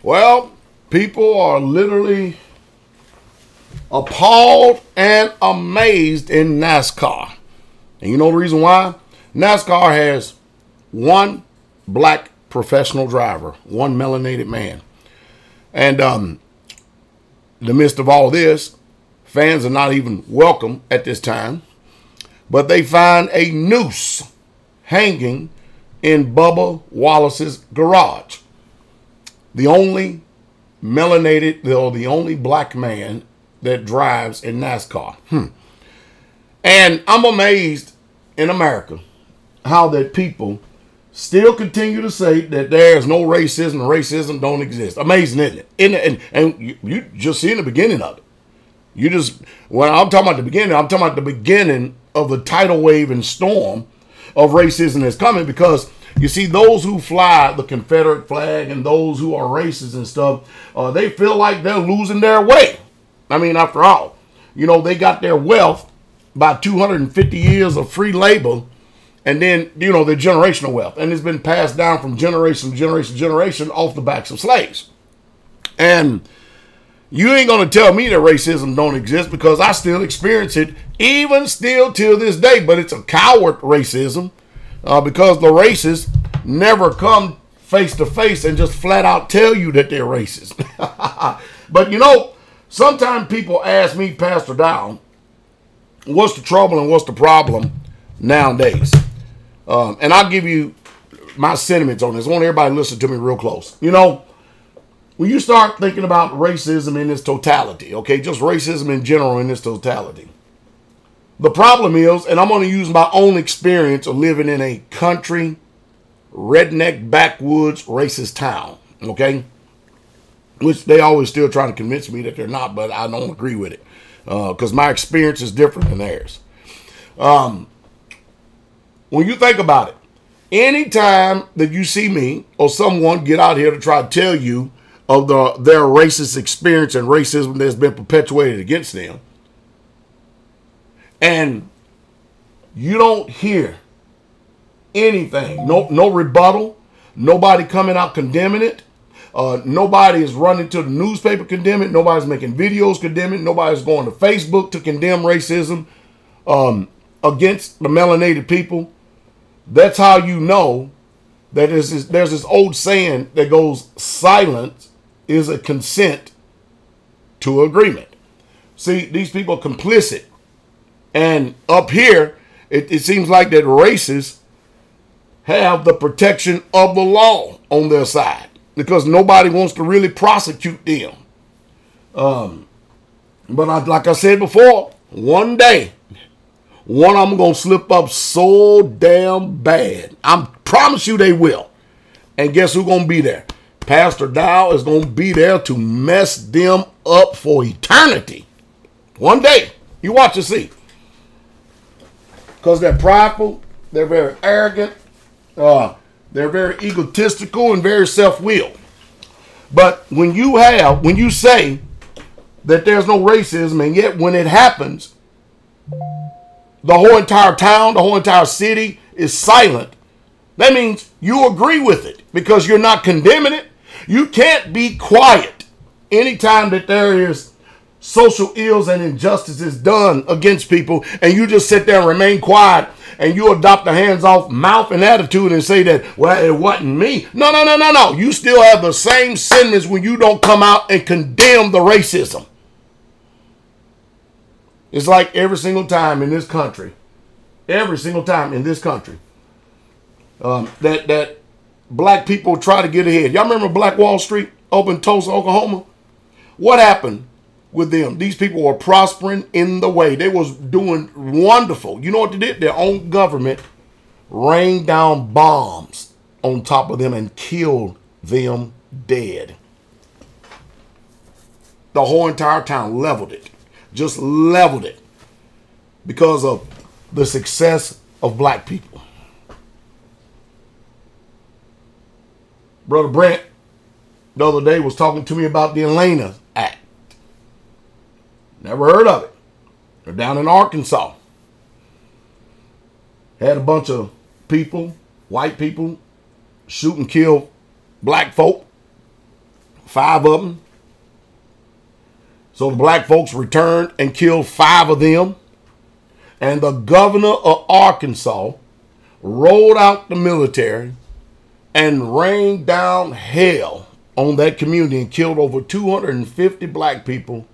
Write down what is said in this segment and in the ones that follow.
Well, people are literally appalled and amazed in NASCAR. And you know the reason why? NASCAR has one black professional driver, one melanated man. And in the midst of all this, fans are not even welcome at this time. But they find a noose hanging in Bubba Wallace's garage. The only melanated, or the only black man that drives in NASCAR. And I'm amazed in America how that people still continue to say that there's no racism and racism don't exist. Amazing, isn't it? And you just see in the beginning of it. When I'm talking about the beginning, I'm talking about the beginning of the tidal wave and storm of racism that's coming, because you see those who fly the Confederate flag and those who are racist and stuff, they feel like they're losing their way. I mean, after all, you know, they got their wealth by 250 years of free labor, and then, you know, their generational wealth. And it's been passed down from generation to generation to generation off the backs of slaves. And you ain't going to tell me that racism don't exist, because I still experience it, even still till this day. But it's a coward racism, because the racists never come face to face and just flat out tell you that they're racist. But, you know, sometimes people ask me, Pastor Dowell, what's the trouble and what's the problem nowadays? And I'll give you my sentiments on this. I want everybody to listen to me real close. You know, when you start thinking about racism in its totality, okay, just racism in general in its totality, the problem is, and I'm going to use my own experience of living in a country, redneck, backwoods, racist town, okay, which they always still trying to convince me that they're not, but I don't agree with it, because my experience is different than theirs. When you think about it, anytime that you see me or someone get out here to try to tell you of their racist experience and racism that's been perpetuated against them, and you don't hear anything, no rebuttal, nobody coming out condemning it, nobody is running to the newspaper condemning it, nobody's making videos condemning it, nobody's going to Facebook to condemn racism against the melanated people, that's how you know that there's this old saying that goes, silence is a consent to agreement. See, these people are complicit. And up here, it seems like that racists have the protection of the law on their side, because nobody wants to really prosecute them. But like I said before, one day, one of them going to slip up so damn bad. I promise you they will. And guess who's going to be there? Pastor Dowell is going to be there to mess them up for eternity. One day. You watch and see. Because they're prideful, they're very arrogant, they're very egotistical and very self-willed. But when you say that there's no racism, and yet when it happens, the whole entire town, the whole entire city is silent, that means you agree with it, because you're not condemning it. You can't be quiet anytime that there is social ills and injustices done against people, and you just sit there and remain quiet, and you adopt a hands-off mouth and attitude and say that, well, it wasn't me. No. You still have the same sentiments when you don't come out and condemn the racism. It's like every single time in this country, that black people try to get ahead. Y'all remember Black Wall Street up in Tulsa, Oklahoma? What happened with them? These people were prospering in the way. They was doing wonderful. You know what they did? Their own government rained down bombs on top of them and killed them dead. The whole entire town leveled it. Just leveled it. Because of the success of black people. Brother Brent the other day was talking to me about the Elena Act. Never heard of it. They're down in Arkansas. Had a bunch of people, white people, shoot and kill black folk 5 of them. So the black folks returned and killed 5 of them. And the governor of Arkansas rolled out the military and rained down hell on that community and killed over 250 black people.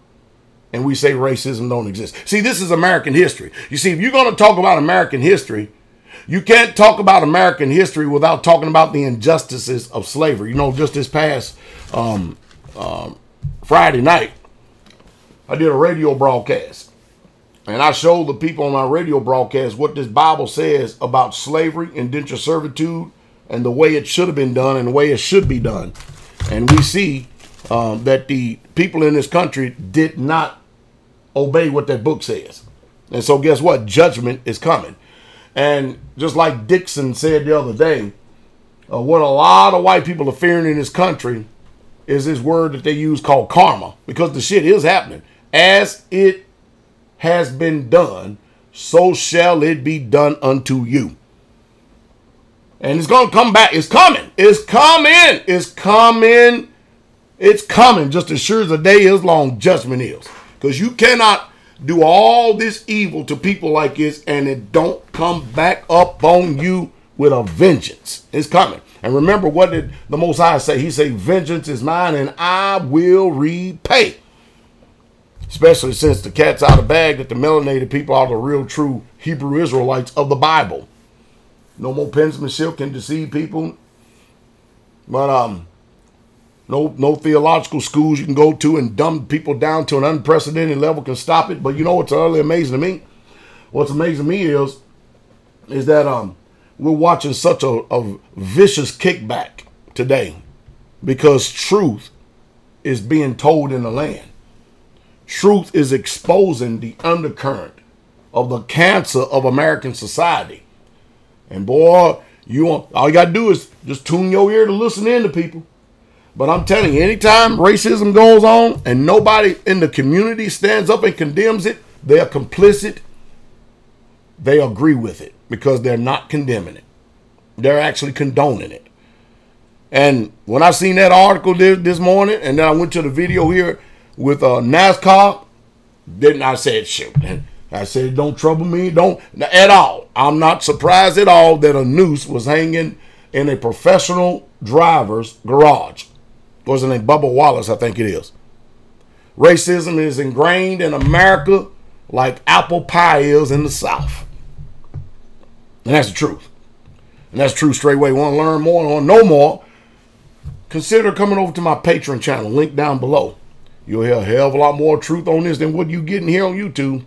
And we say racism don't exist. See, this is American history. You see, if you're going to talk about American history, you can't talk about American history without talking about the injustices of slavery. You know, just this past Friday night, I did a radio broadcast. And I showed the people on my radio broadcast what this Bible says about slavery, indentured servitude, and the way it should have been done and the way it should be done. And we see that the people in this country did not obey what that book says. And so guess what? Judgment is coming. And just like Dixon said the other day, what a lot of white people are fearing in this country is this word that they use called karma. Because the shit is happening. As it has been done, so shall it be done unto you. And it's going to come back. It's coming. It's coming. It's coming. It's coming. Just as sure as the day is long, judgment is. Because you cannot do all this evil to people like this and it don't come back up on you with a vengeance. It's coming. And remember, what did the Most High say? He said, vengeance is mine and I will repay. Especially since the cat's out of the bag that the melanated people are the real true Hebrew Israelites of the Bible. No more penmanship can deceive people. But no theological schools you can go to and dumb people down to an unprecedented level can stop it. But you know what's really amazing to me? What's amazing to me is that we're watching such a vicious kickback today because truth is being told in the land. Truth is exposing the undercurrent of the cancer of American society. And boy, all you got to do is just tune your ear to listen in to people. But I'm telling you, anytime racism goes on and nobody in the community stands up and condemns it, they're complicit. They agree with it because they're not condemning it. They're actually condoning it. And when I seen that article this morning, and then I went to the video here with NASCAR, then I said, shoot. I said, don't trouble me, don't at all. I'm not surprised at all that a noose was hanging in a professional driver's garage. What's his name? Bubba Wallace, I think it is. Racism is ingrained in America like apple pie is in the South. And that's the truth. And that's true straightway. Want to learn more, want to know more, consider coming over to my Patreon channel, link down below. You'll hear a hell of a lot more truth on this than what you're getting here on YouTube.